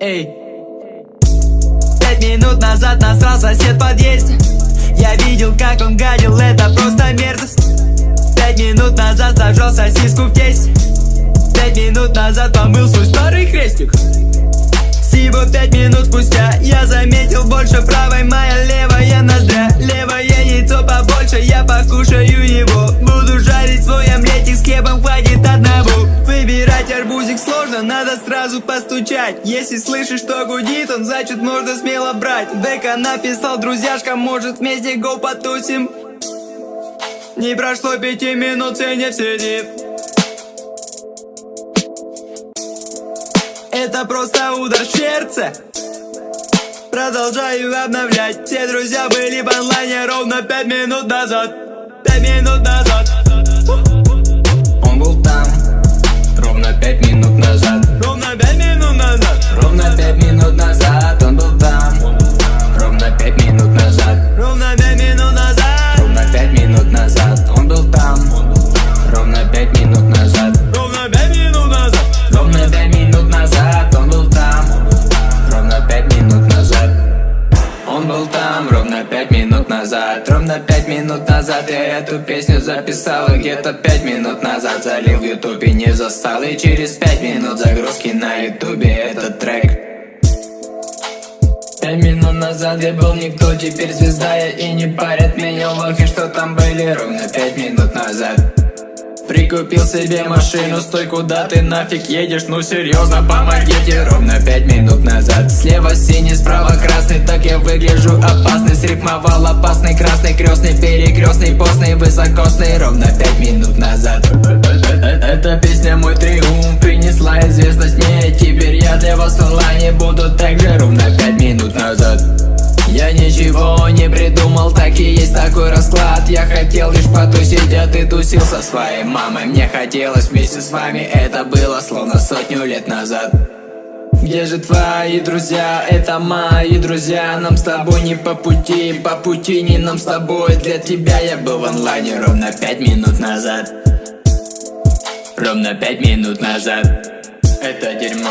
Эй. 5 минут назад насрал сосед в подъезде. Я видел, как он гадил, это просто мерзость. 5 минут назад зажал сосиску в тесте. 5 минут назад помыл свой старый крестик. Всего 5 минут спустя я заметил больше правой, моя левая ноздря. Левое яйцо побольше, я покушаю его. Буду жарить свой омлетик с хлебом, хватит одного. Выбирать арбузик сложно, надо сразу постучать. Если слышишь, что гудит он, значит можно смело брать. Дека написал друзьяшкам, может вместе го потусим. Не прошло 5 минут, ценя в сети. Это просто удар в сердце. Продолжаю обновлять. Все друзья были в онлайне ровно 5 минут назад. 5 минут назад. Он был там ровно 5 минут назад. Ровно 5 минут назад. Ровно 5 минут назад. Он был там ровно 5 минут назад. Ровно 5 минут назад. Ровно 5 минут назад. Он был там ровно 5 минут назад. Ровно 5 минут назад. Ровно 5 минут назад. Он был там ровно 5 минут назад. Он был там ровно 5 минут назад. Ровно 5 минут назад я эту песню записал. И где-то 5 минут назад залил в ютубе, не застал. И через 5 минут загрузки на ютубе этот трек. 5 минут назад я был никто, теперь звезда я и не парят меня лохи, что там были ровно 5 минут назад. Прикупил себе машину, стой, куда ты нафиг едешь, ну серьезно, помогите. Ровно 5 минут назад. Слева синий, справа красный, так я выгляжу опасный. Срифмовал опасный, красный, крестный, перекрестный, постный, высокосный. Ровно 5 минут назад. Эта песня мой триумф, принесла известность мне. Теперь я для вас в онлайне буду так же. Ровно 5 минут назад. Я ничего не придумал, так и есть такой расклад. Я хотел лишь потусить, а ты тусил со своей мамой. Мне хотелось вместе с вами, это было словно 100 лет назад. Где же твои друзья? Это мои друзья. Нам с тобой не по пути не нам с тобой. Для тебя я был в онлайне ровно 5 минут назад. Ровно 5 минут назад. Это дерьмо.